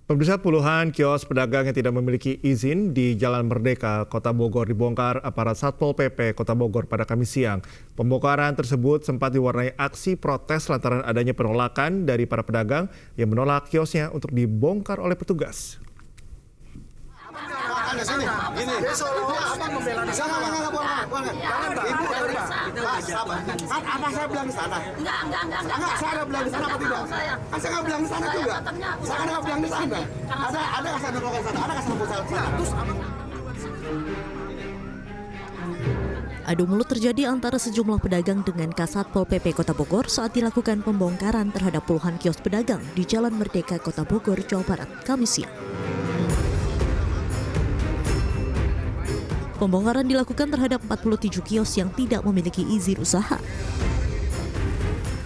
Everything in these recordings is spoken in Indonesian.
Pemirsa, puluhan kios pedagang yang tidak memiliki izin di Jalan Merdeka, Kota Bogor dibongkar aparat Satpol PP Kota Bogor pada Kamis siang. Pembongkaran tersebut sempat diwarnai aksi protes lantaran adanya penolakan dari para pedagang yang menolak kiosnya untuk dibongkar oleh petugas. Apa saya bilang di sana? Enggak, saya bilang di sana apa tidak? Kan saya nggak bilang di sana juga. Saya nggak bilang di sana. Ada nggak saya bilang di sana? Ada nggak saya bilang Adu mulut terjadi antara sejumlah pedagang dengan Kasatpol PP Kota Bogor saat dilakukan pembongkaran terhadap puluhan kios pedagang di Jalan Merdeka, Kota Bogor, Jawa Barat, Kamis siang. Pembongkaran dilakukan terhadap 47 kios yang tidak memiliki izin usaha.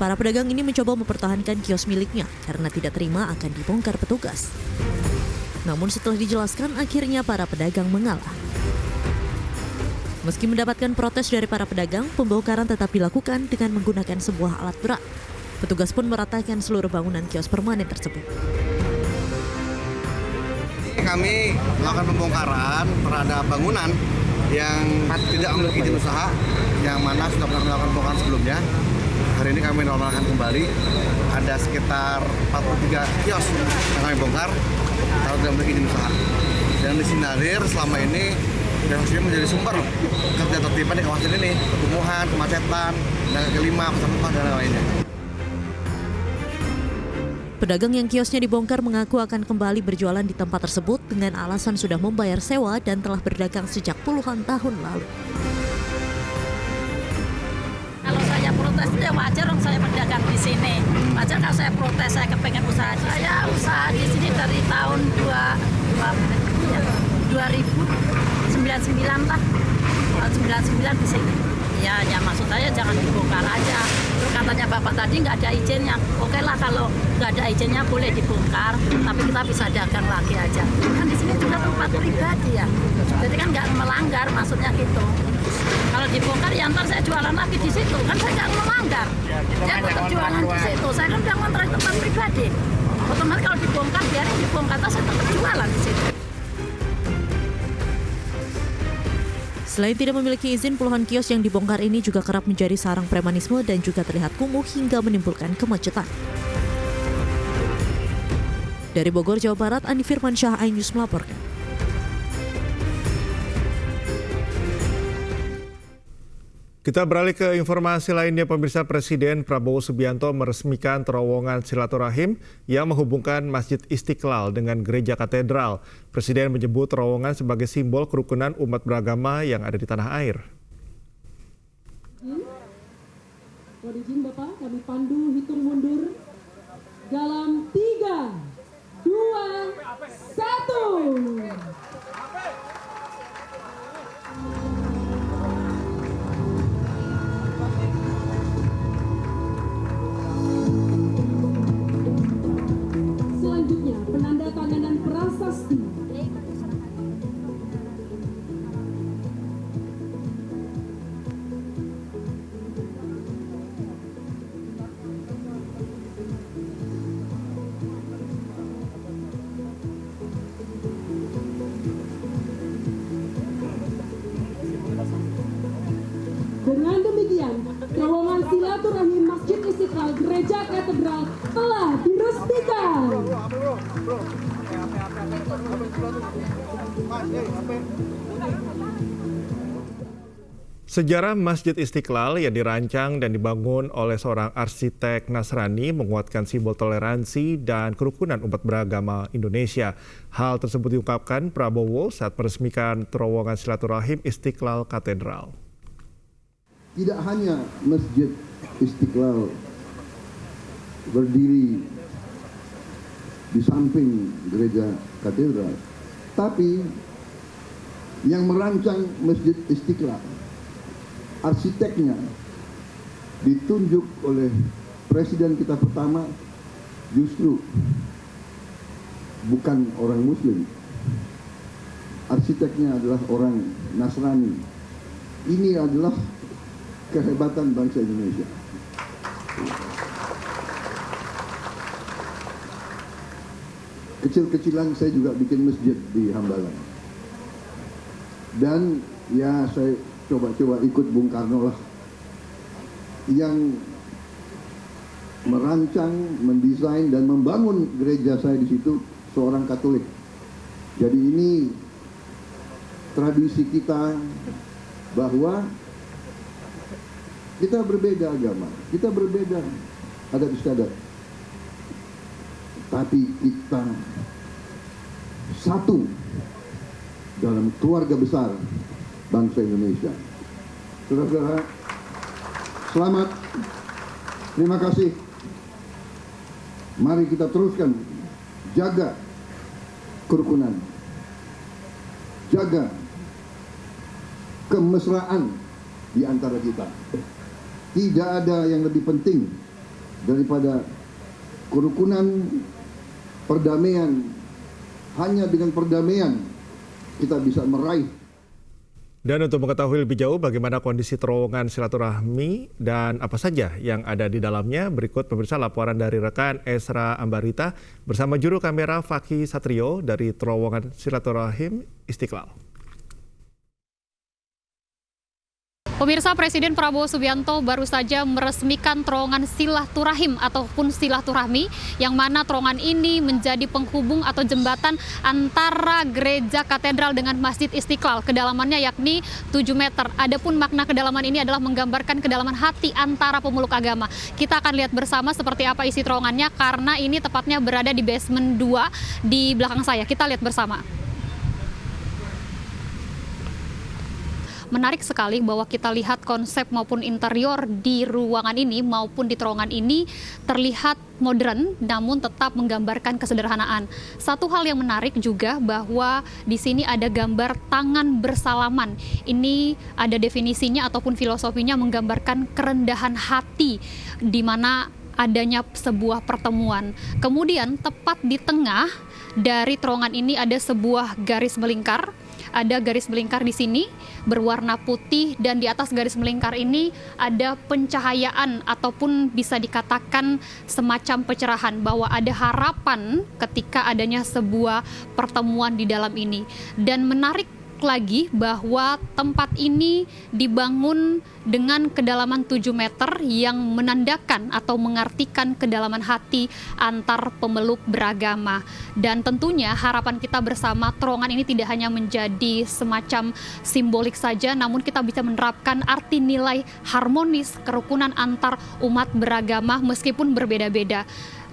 Para pedagang ini mencoba mempertahankan kios miliknya karena tidak terima akan dibongkar petugas. Namun setelah dijelaskan, akhirnya para pedagang mengalah. Meski mendapatkan protes dari para pedagang, pembongkaran tetap dilakukan dengan menggunakan sebuah alat berat. Petugas pun meratakan seluruh bangunan kios permanen tersebut. Kami melakukan pembongkaran terhadap bangunan yang tidak memiliki izin usaha, yang mana sudah pernah melakukan pembongkaran sebelumnya. Hari ini kami normalkan kembali. Ada sekitar 43 kios yang kami bongkar kalau tidak memiliki izin usaha. Dan disinyalir selama ini kiosnya menjadi sumber ketidaktertiban di kawasan ini, kekumuhan, kemacetan, dan kelima, pesawat dan lainnya. Pedagang yang kiosnya dibongkar mengaku akan kembali berjualan di tempat tersebut dengan alasan sudah membayar sewa dan telah berdagang sejak puluhan tahun lalu. Kalau saya protes ya wajar dong, saya berdagang di sini. Wajar kalau saya protes, saya kepengen usaha. Saya usaha di sini dari tahun 2099 lah. Tahun 99 di sini. Ya maksud saya jangan dibongkar aja. Terus katanya Bapak tadi nggak ada izinnya. Oke lah, kalau nggak ada izinnya boleh dibongkar, tapi kita bisa dagang lagi aja. Kan di sini juga tempat pribadi ya. Jadi kan nggak melanggar, maksudnya gitu. Kalau dibongkar ya ntar saya jualan lagi di situ. Kan saya nggak melanggar. Ya tetap jualan di situ. Saya kan udah ngontrak tempat pribadi. Otomatis kalau dibongkar, biarin dibongkar, saya tetap jualan di situ. Selain tidak memiliki izin, puluhan kios yang dibongkar ini juga kerap menjadi sarang premanisme dan juga terlihat kumuh hingga menimbulkan kemacetan. Dari Bogor, Jawa Barat, Andi Firmansyah, iNews melaporkan. Kita beralih ke informasi lainnya, pemirsa. Presiden Prabowo Subianto meresmikan terowongan silaturahim yang menghubungkan Masjid Istiqlal dengan Gereja Katedral. Presiden menyebut terowongan sebagai simbol kerukunan umat beragama yang ada di tanah air. Mohon izin Bapak, kami pandu hitung mundur dalam 3, 2, 1. Selanjutnya, penandatanganan prasasti. Dengan demikian, terowongan silaturahim Masjid Istiqlal Gereja Katedral telah diresmikan. Sejarah Masjid Istiqlal yang dirancang dan dibangun oleh seorang arsitek Nasrani menguatkan simbol toleransi dan kerukunan umat beragama Indonesia. Hal tersebut diungkapkan Prabowo saat meresmikan terowongan silaturahim Istiqlal Katedral. Tidak hanya Masjid Istiqlal berdiri di samping gereja katedral, tapi yang merancang Masjid Istiqlal, arsiteknya ditunjuk oleh presiden kita pertama justru bukan orang Muslim. Arsiteknya adalah orang Nasrani. Ini adalah kehebatan bangsa Indonesia. kecil-kecilan saya juga bikin masjid di Hambalang. Dan ya saya coba-coba ikut Bung Karno lah, yang merancang, mendesain dan membangun gereja saya di situ seorang Katolik. Jadi ini tradisi kita bahwa kita berbeda agama, kita berbeda adat istiadat, tapi kita satu dalam keluarga besar bangsa Indonesia. Saudara-saudara, selamat, terima kasih. Mari kita teruskan jaga kerukunan, jaga kemesraan di antara kita. Tidak ada yang lebih penting daripada kerukunan, perdamaian. Hanya dengan perdamaian kita bisa meraih. Dan untuk mengetahui lebih jauh bagaimana kondisi terowongan silaturahmi dan apa saja yang ada di dalamnya, berikut pemirsa laporan dari rekan Esra Ambarita bersama juru kamera Fakih Satrio dari terowongan silaturahim Istiqlal. Pemirsa, Presiden Prabowo Subianto baru saja meresmikan terowongan silaturahim ataupun silaturahmi, yang mana terowongan ini menjadi penghubung atau jembatan antara gereja katedral dengan Masjid Istiqlal. Kedalamannya yakni 7 meter. Adapun makna kedalaman ini adalah menggambarkan kedalaman hati antara pemeluk agama. Kita akan lihat bersama seperti apa isi terowongannya, karena ini tepatnya berada di basement 2 di belakang saya. Kita lihat bersama. Menarik sekali bahwa kita lihat konsep maupun interior di ruangan ini maupun di terowongan ini terlihat modern namun tetap menggambarkan kesederhanaan. Satu hal yang menarik juga bahwa di sini ada gambar tangan bersalaman. Ini ada definisinya ataupun filosofinya, menggambarkan kerendahan hati di mana adanya sebuah pertemuan. Kemudian tepat di tengah dari terowongan ini ada sebuah garis melingkar. Ada garis melingkar di sini berwarna putih, dan di atas garis melingkar ini ada pencahayaan ataupun bisa dikatakan semacam pencerahan bahwa ada harapan ketika adanya sebuah pertemuan di dalam ini. Dan menarik lagi bahwa tempat ini dibangun dengan kedalaman 7 meter yang menandakan atau mengartikan kedalaman hati antar pemeluk beragama. Dan tentunya harapan kita bersama, terowongan ini tidak hanya menjadi semacam simbolik saja, namun kita bisa menerapkan arti nilai harmonis kerukunan antar umat beragama meskipun berbeda-beda.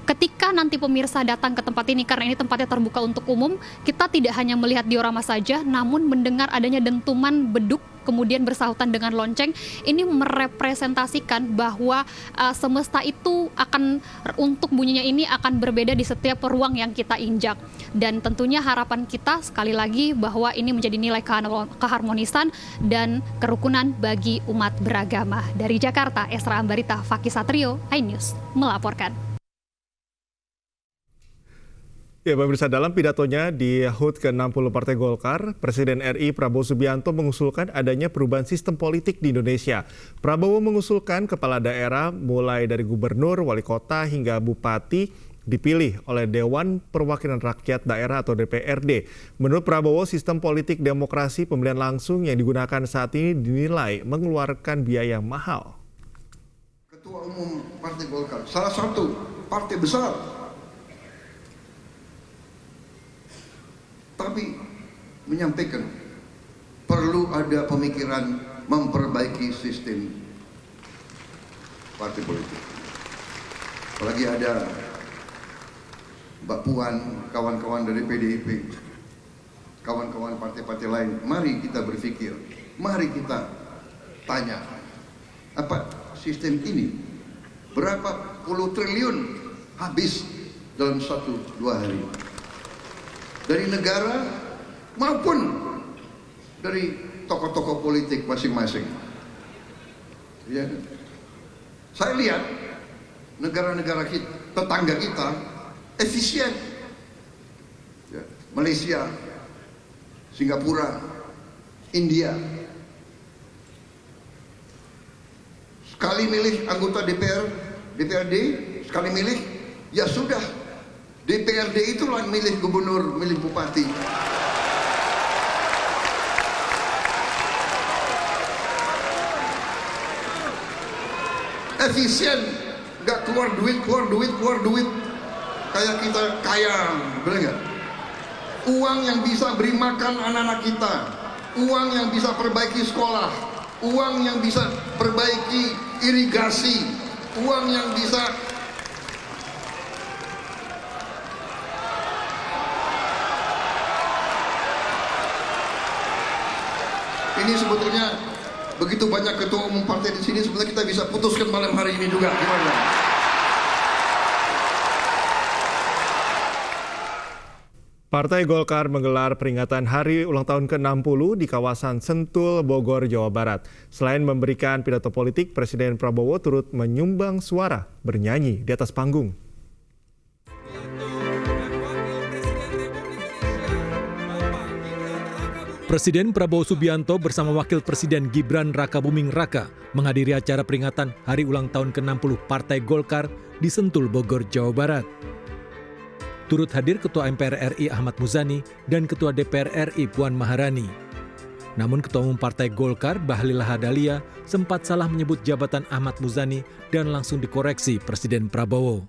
Ketika nanti pemirsa datang ke tempat ini, karena ini tempatnya terbuka untuk umum, kita tidak hanya melihat diorama saja, namun mendengar adanya dentuman beduk, kemudian bersahutan dengan lonceng. Ini merepresentasikan bahwa semesta itu akan, untuk bunyinya ini akan berbeda di setiap ruang yang kita injak. Dan tentunya harapan kita sekali lagi bahwa ini menjadi nilai keharmonisan dan kerukunan bagi umat beragama. Dari Jakarta, Esra Ambarita, Fakih Satrio, iNews melaporkan. Ya, pemirsa, dalam pidatonya di HUT ke-60 Partai Golkar, Presiden RI Prabowo Subianto mengusulkan adanya perubahan sistem politik di Indonesia. Prabowo mengusulkan kepala daerah mulai dari gubernur, wali kota hingga bupati dipilih oleh Dewan Perwakilan Rakyat Daerah atau DPRD. Menurut Prabowo, sistem politik demokrasi pemilihan langsung yang digunakan saat ini dinilai mengeluarkan biaya mahal. Ketua Umum Partai Golkar, salah satu partai besar, tapi menyampaikan perlu ada pemikiran memperbaiki sistem partai politik. Apalagi ada Mbak Puan, kawan-kawan dari PDIP, kawan-kawan partai-partai lain. Mari kita berpikir, mari kita tanya, apa sistem ini berapa puluh triliun habis dalam 1-2 hari. Dari negara maupun dari tokoh-tokoh politik masing-masing. Ya. Saya lihat negara-negara kita, tetangga kita efisien. Ya. Malaysia, Singapura, India. Sekali milih anggota DPRD, sekali milih, ya sudah DPRD itulah yang milih gubernur, milih bupati. Efisien, nggak keluar duit. Kayak kita kaya, benar nggak? Uang yang bisa beri makan anak-anak kita, uang yang bisa perbaiki sekolah, uang yang bisa perbaiki irigasi, uang yang bisa ini sebetulnya begitu banyak ketua umum partai di sini, sebetulnya kita bisa putuskan malam hari ini juga, gimana? Partai Golkar menggelar peringatan hari ulang tahun ke-60 di kawasan Sentul, Bogor, Jawa Barat. Selain memberikan pidato politik, Presiden Prabowo turut menyumbang suara bernyanyi di atas panggung. Presiden Prabowo Subianto bersama Wakil Presiden Gibran Rakabuming Raka menghadiri acara peringatan hari ulang tahun ke-60 Partai Golkar di Sentul, Bogor, Jawa Barat. Turut hadir Ketua MPR RI Ahmad Muzani dan Ketua DPR RI Puan Maharani. Namun Ketua Umum Partai Golkar Bahlil Lahadalia sempat salah menyebut jabatan Ahmad Muzani dan langsung dikoreksi Presiden Prabowo.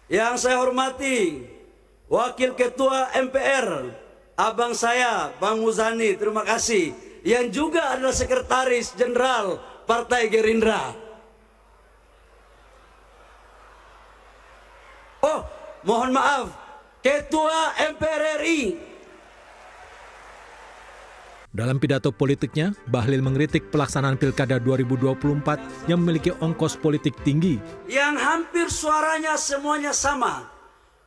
Yang saya hormati Wakil Ketua MPR, abang saya Bang Muzani, terima kasih. Yang juga adalah Sekretaris Jenderal Partai Gerindra. Oh, mohon maaf, Ketua MPR RI. Dalam pidato politiknya, Bahlil mengkritik pelaksanaan Pilkada 2024 yang memiliki ongkos politik tinggi. Yang hampir suaranya semuanya sama.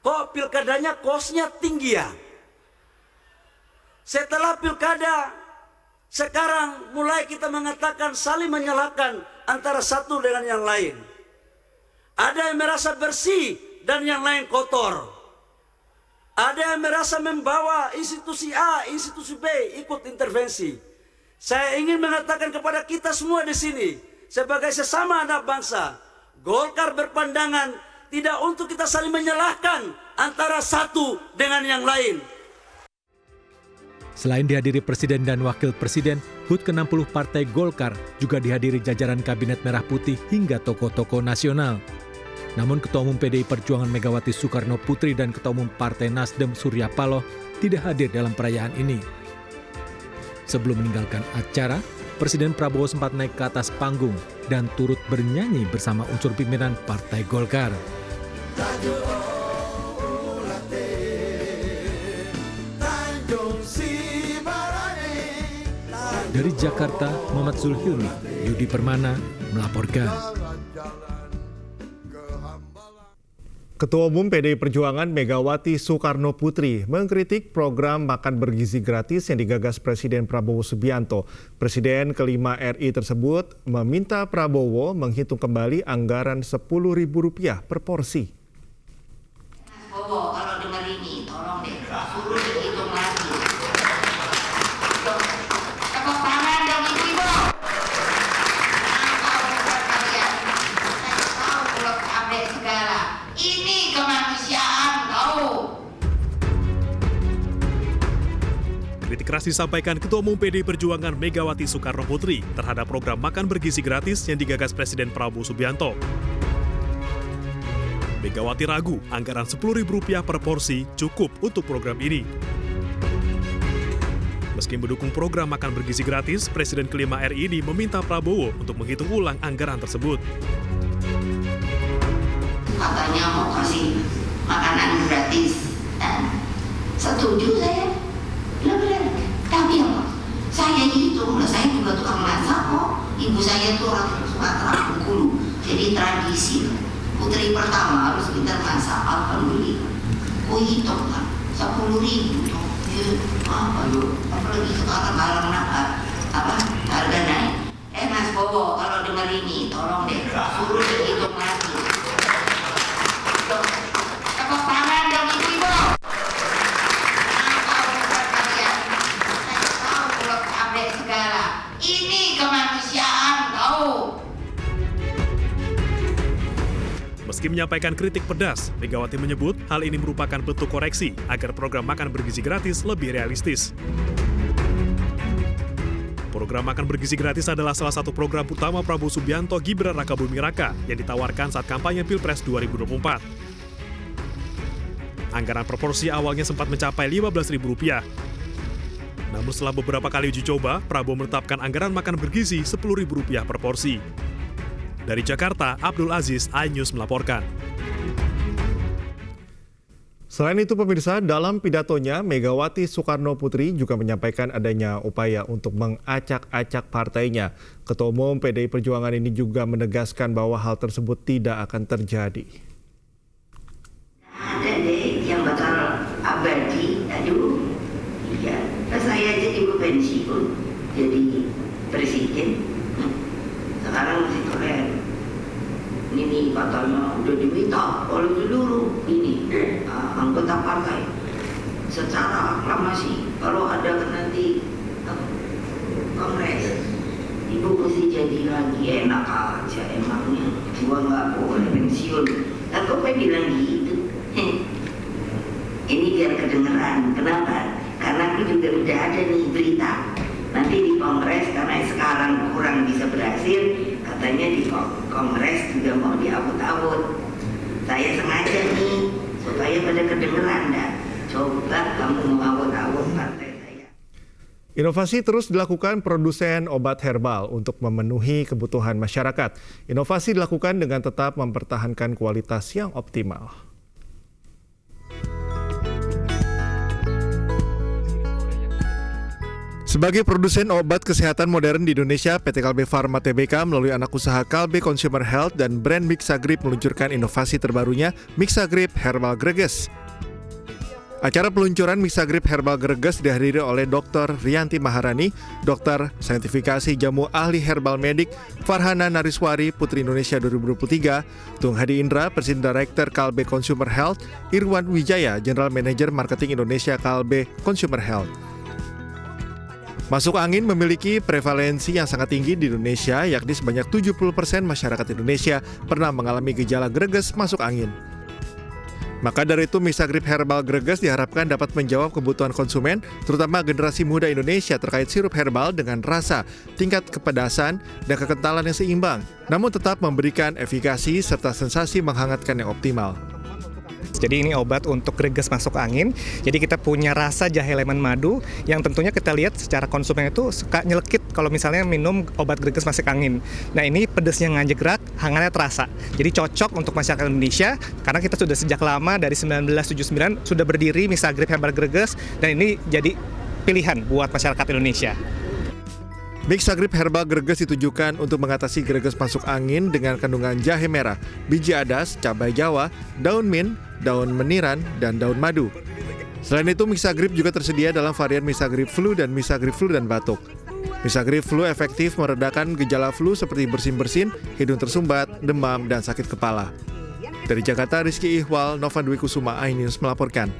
Kok pilkadanya kosnya tinggi ya? Setelah pilkada, sekarang mulai kita mengatakan saling menyalahkan antara satu dengan yang lain. Ada yang merasa bersih dan yang lain kotor. Ada yang merasa membawa institusi A, institusi B ikut intervensi. Saya ingin mengatakan kepada kita semua di sini, sebagai sesama anak bangsa, Golkar berpandangan tidak untuk kita saling menyalahkan antara satu dengan yang lain. Selain dihadiri Presiden dan Wakil Presiden, HUT ke-60 Partai Golkar juga dihadiri jajaran Kabinet Merah Putih hingga tokoh-tokoh nasional. Namun Ketua Umum PDI Perjuangan Megawati Soekarno Putri dan Ketua Umum Partai Nasdem Surya Paloh tidak hadir dalam perayaan ini. Sebelum meninggalkan acara, Presiden Prabowo sempat naik ke atas panggung dan turut bernyanyi bersama unsur pimpinan Partai Golkar. Dari Jakarta, Muhammad Zulhilmi, Yudi Permana melaporkan. Ketua Umum PDI Perjuangan Megawati Soekarno Putri mengkritik program makan bergizi gratis yang digagas Presiden Prabowo Subianto. Presiden kelima RI tersebut meminta Prabowo menghitung kembali anggaran Rp10.000 per porsi. Bowo, kalau dengar ini, tolong deh, suruh dihitung lagi. Tepuk tangan dong ibu-ibu. Apa urusan kalian? Saya tahu kalau update segala. Ini kemanusiaan, tahu. Kritik keras disampaikan Ketua Umum PDI Perjuangan Megawati Soekarno Putri terhadap program makan bergizi gratis yang digagas Presiden Prabowo Subianto. Megawati ragu anggaran Rp10.000 per porsi cukup untuk program ini. Meski mendukung program makan bergizi gratis, Presiden kelima RI ini meminta Prabowo untuk menghitung ulang anggaran tersebut. Katanya mau kasih makanan gratis, setuju saya. Benar-benar. Tapi apa? Saya hitung, saya juga tukang masak kok. Ibu saya tuh orang Sumatera, Bengkulu. Jadi tradisi putri pertama harus pintar masak, alhamdulillah. Hitung kan, 10.000 tuh. Apa yuk? Apalagi sekarang harga naik. Mas Bowo, kalau dengar ini, tolong deh, suruh dihitung lagi. Tepuk tangan dong ibu-ibu. Apa urusan kalian? Saya tahu kalau update segala. Ini kemanusiaan, tahu. Meski menyampaikan kritik pedas, Megawati menyebut hal ini merupakan bentuk koreksi agar program makan bergizi gratis lebih realistis. Program makan bergizi gratis adalah salah satu program utama Prabowo Subianto Gibran Rakabuming Raka yang ditawarkan saat kampanye Pilpres 2024. Anggaran proporsi awalnya sempat mencapai Rp15.000. Namun setelah beberapa kali uji coba, Prabowo menetapkan anggaran makan bergizi Rp10.000 per porsi. Dari Jakarta, Abdul Aziz, iNews melaporkan. Selain itu pemirsa, dalam pidatonya Megawati Soekarno Putri juga menyampaikan adanya upaya untuk mengacak-acak partainya. Ketua Umum PDI Perjuangan ini juga menegaskan bahwa hal tersebut tidak akan terjadi. Ada deh yang bakal abadi, aduh, iya. Saya aja juga pensiun jadi presiden, sekarang masih keren. Ini katanya udah diminta oleh seluruh ini anggota partai secara aklamasi. Kalau ada nanti kongres, ibu mesti jadi lagi, enak aja emangnya. Gua nggak boleh pensiun. Tapi kok bilang gitu? Ini biar kedengeran. Kenapa? Karena aku juga udah ada nih berita. Nanti di kongres, karena sekarang kurang bisa berhasil, katanya di kongres juga mau diawut-awut. Saya sengaja nih supaya pada kedengeran dah. Coba kamu mau awut-awut partai saya. Inovasi terus dilakukan produsen obat herbal untuk memenuhi kebutuhan masyarakat. Inovasi dilakukan dengan tetap mempertahankan kualitas yang optimal. Sebagai produsen obat kesehatan modern di Indonesia, PT Kalbe Pharma Tbk melalui anak usaha Kalbe Consumer Health dan brand Mixagrip meluncurkan inovasi terbarunya, Mixagrip Herbal Greges. Acara peluncuran Mixagrip Herbal Greges dihadiri oleh Dr. Rianti Maharani, Dokter Saintifikasi Jamu Ahli Herbal Medik Farhana Nariswari Putri Indonesia 2023, Tung Hadi Indra, Presiden Director Kalbe Consumer Health, Irwan Wijaya, General Manager Marketing Indonesia Kalbe Consumer Health. Masuk angin memiliki prevalensi yang sangat tinggi di Indonesia, yakni sebanyak 70% masyarakat Indonesia pernah mengalami gejala greges masuk angin. Maka dari itu, Mixagrip Herbal Greges diharapkan dapat menjawab kebutuhan konsumen, terutama generasi muda Indonesia terkait sirup herbal dengan rasa, tingkat kepedasan, dan kekentalan yang seimbang, namun tetap memberikan efikasi serta sensasi menghangatkan yang optimal. Jadi ini obat untuk greges masuk angin. Jadi kita punya rasa jahe lemon madu yang tentunya kita lihat secara konsumen itu suka nyelekit kalau misalnya minum obat greges masuk angin. Nah ini pedesnya ngajegrak, hangatnya terasa. Jadi cocok untuk masyarakat Indonesia karena kita sudah sejak lama dari 1979 sudah berdiri Mixagrip Herbal Greges dan ini jadi pilihan buat masyarakat Indonesia. Mixagrip Herbal Greges ditujukan untuk mengatasi greges masuk angin dengan kandungan jahe merah, biji adas, cabai Jawa, daun mint, daun meniran, dan daun madu. Selain itu, Mixagrip juga tersedia dalam varian Mixagrip Flu dan Mixagrip Flu dan Batuk. Mixagrip Flu efektif meredakan gejala flu seperti bersin-bersin, hidung tersumbat, demam, dan sakit kepala. Dari Jakarta, Rizky Ihwal, Novan Dwi Kusuma, iNews melaporkan.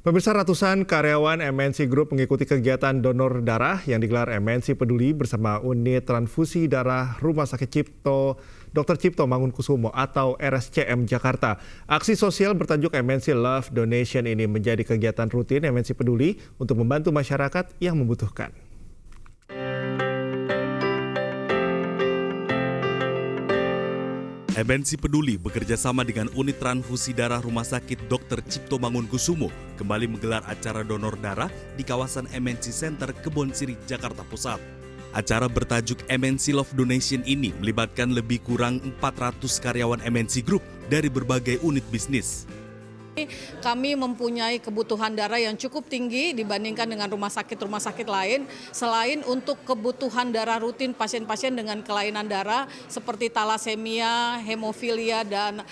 Pemirsa, ratusan karyawan MNC Group mengikuti kegiatan donor darah yang digelar MNC Peduli bersama Unit Transfusi Darah Rumah Sakit Dr. Cipto Mangunkusumo atau RSCM Jakarta. Aksi sosial bertajuk MNC Love Donation ini menjadi kegiatan rutin MNC Peduli untuk membantu masyarakat yang membutuhkan. MNC Peduli bekerja sama dengan Unit Transfusi Darah Rumah Sakit Dr. Cipto Mangunkusumo kembali menggelar acara donor darah di kawasan MNC Center Kebon Sirih, Jakarta Pusat. Acara bertajuk MNC Love Donation ini melibatkan lebih kurang 400 karyawan MNC Group dari berbagai unit bisnis. Kami mempunyai kebutuhan darah yang cukup tinggi dibandingkan dengan rumah sakit lain. Selain untuk kebutuhan darah rutin pasien-pasien dengan kelainan darah seperti talasemia, hemofilia, dan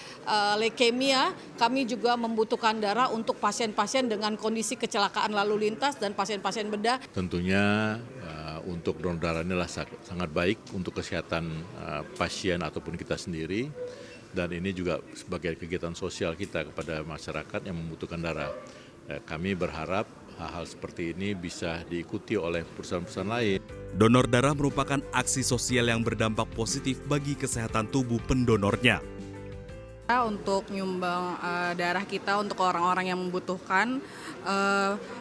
leukemia, kami juga membutuhkan darah untuk pasien-pasien dengan kondisi kecelakaan lalu lintas dan pasien-pasien bedah. Tentunya untuk donor darah inilah sangat baik untuk kesehatan pasien ataupun kita sendiri. Dan ini juga sebagai kegiatan sosial kita kepada masyarakat yang membutuhkan darah. Kami berharap hal-hal seperti ini bisa diikuti oleh perusahaan-perusahaan lain. Donor darah merupakan aksi sosial yang berdampak positif bagi kesehatan tubuh pendonornya. Untuk nyumbang darah kita untuk orang-orang yang membutuhkan,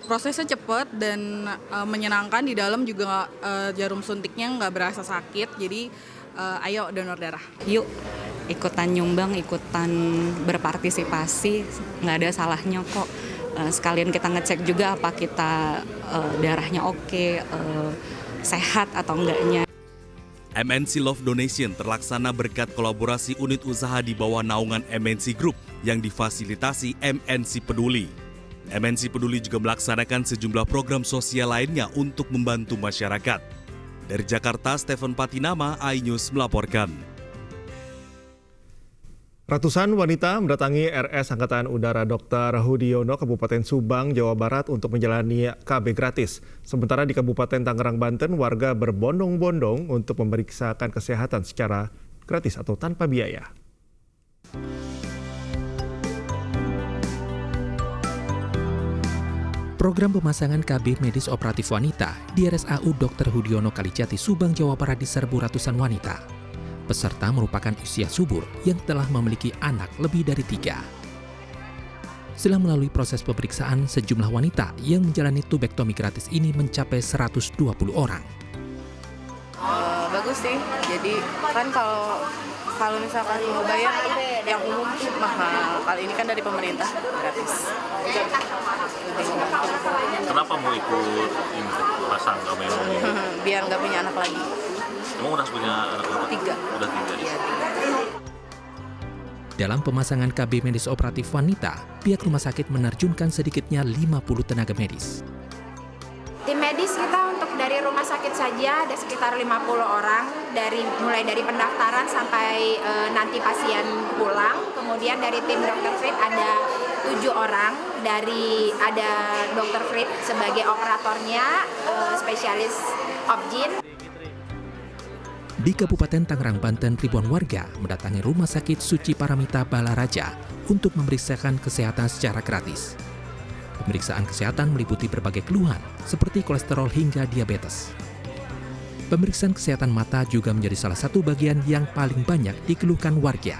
prosesnya cepat dan menyenangkan. Di dalam juga jarum suntiknya nggak berasa sakit, jadi ayo donor darah. Yuk ikutan nyumbang, ikutan berpartisipasi, nggak ada salahnya kok. Sekalian kita ngecek juga apa kita darahnya oke, sehat atau enggaknya. MNC Love Donation terlaksana berkat kolaborasi unit usaha di bawah naungan MNC Group yang difasilitasi MNC Peduli. MNC Peduli juga melaksanakan sejumlah program sosial lainnya untuk membantu masyarakat. Dari Jakarta, Stephen Patinama, iNews melaporkan. Ratusan wanita mendatangi RS Angkatan Udara Dr. Hudiono, Kabupaten Subang, Jawa Barat untuk menjalani KB gratis. Sementara di Kabupaten Tangerang, Banten, warga berbondong-bondong untuk memeriksakan kesehatan secara gratis atau tanpa biaya. Program pemasangan KB medis operatif wanita di RSAU Dr. Hudiono Kalijati, Subang, Jawa Barat diserbu ratusan wanita. Peserta merupakan usia subur yang telah memiliki anak lebih dari 3. Setelah melalui proses pemeriksaan, sejumlah wanita yang menjalani tubektomi gratis ini mencapai 120 orang. Bagus sih, jadi kan kalau misalkan mau bayar yang umum mahal, kali ini kan dari pemerintah gratis. Kenapa mau ikut ini pasang KB ini? Biar nggak punya anak lagi. Kamu udah punya anak berapa? 3. Udah 3. Iya, 3. Dalam pemasangan KB medis operatif wanita, pihak rumah sakit menerjunkan sedikitnya 50 tenaga medis. Tim medis kita untuk dari rumah sakit saja ada sekitar 50 orang, mulai dari pendaftaran sampai nanti pasien pulang. Kemudian dari tim Dr. Frit ada 7 orang, ada Dr. Frit sebagai operatornya, spesialis obgyn. Di Kabupaten Tangerang, Banten, ribuan warga mendatangi Rumah Sakit Suci Paramita Balaraja untuk memeriksakan kesehatan secara gratis. Pemeriksaan kesehatan meliputi berbagai keluhan seperti kolesterol hingga diabetes. Pemeriksaan kesehatan mata juga menjadi salah satu bagian yang paling banyak dikeluhkan warga.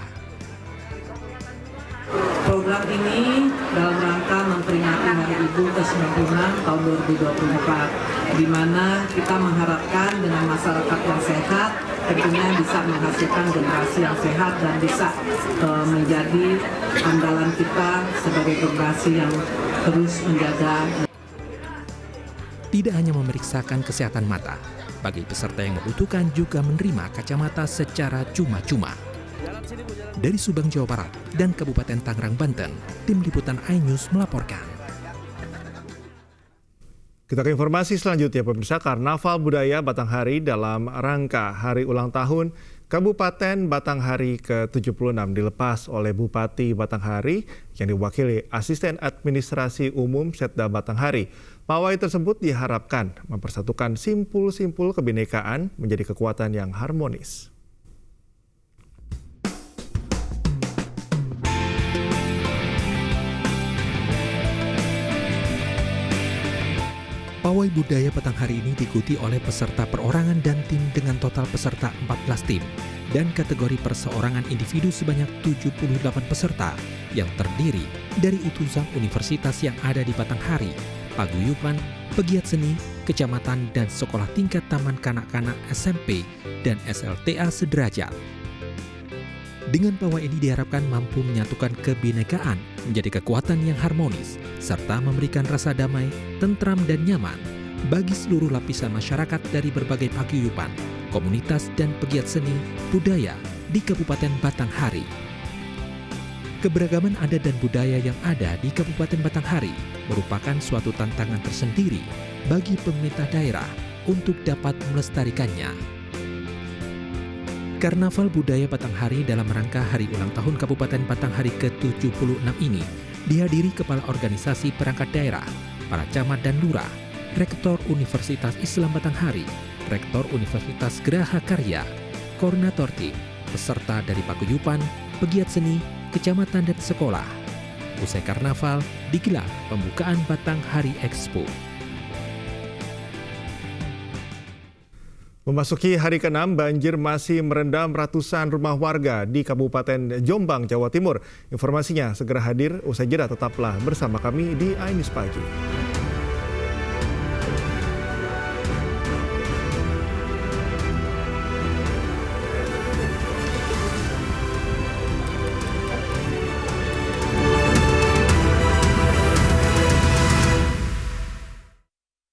Program ini dalam rangka memperingati Hari Ibu ke-96 tahun 2024, di mana kita mengharapkan dengan masyarakat yang sehat, tentunya bisa menghasilkan generasi yang sehat dan bisa menjadi andalan kita sebagai generasi yang terus menjaga. Tidak hanya memeriksakan kesehatan mata, bagi peserta yang membutuhkan juga menerima kacamata secara cuma-cuma. Dari Subang, Jawa Barat, dan Kabupaten Tangerang, Banten, Tim Liputan iNews melaporkan. Kita ke informasi selanjutnya, pemirsa. Karnaval Budaya Batanghari dalam rangka Hari Ulang Tahun Kabupaten Batanghari ke-76 dilepas oleh Bupati Batanghari yang diwakili Asisten Administrasi Umum Setda Batanghari. Pawai tersebut diharapkan mempersatukan simpul-simpul kebinekaan menjadi kekuatan yang harmonis. Pawai budaya Batanghari ini diikuti oleh peserta perorangan dan tim dengan total peserta 14 tim dan kategori perseorangan individu sebanyak 78 peserta yang terdiri dari utusan universitas yang ada di Batanghari, paguyuban, pegiat seni, kecamatan, dan sekolah tingkat taman kanak-kanak SMP dan SLTA sederajat. Dengan pawai ini diharapkan mampu menyatukan kebinekaan menjadi kekuatan yang harmonis, serta memberikan rasa damai, tentram, dan nyaman bagi seluruh lapisan masyarakat dari berbagai paguyuban, komunitas, dan pegiat seni budaya di Kabupaten Batanghari. Keberagaman adat dan budaya yang ada di Kabupaten Batanghari merupakan suatu tantangan tersendiri bagi pemerintah daerah untuk dapat melestarikannya. Karnaval Budaya Batanghari dalam rangka Hari Ulang Tahun Kabupaten Batanghari ke-76 ini dihadiri Kepala Organisasi Perangkat Daerah, para camat dan lurah, Rektor Universitas Islam Batanghari, Rektor Universitas Geraha Karya, koordinator tim, peserta dari paguyuban, pegiat seni, kecamatan dan sekolah. Usai karnaval, digelar pembukaan Batanghari Expo. Memasuki hari ke-6, banjir masih merendam ratusan rumah warga di Kabupaten Jombang, Jawa Timur. Informasinya segera hadir, usai jeda tetaplah bersama kami di iNews Pagi.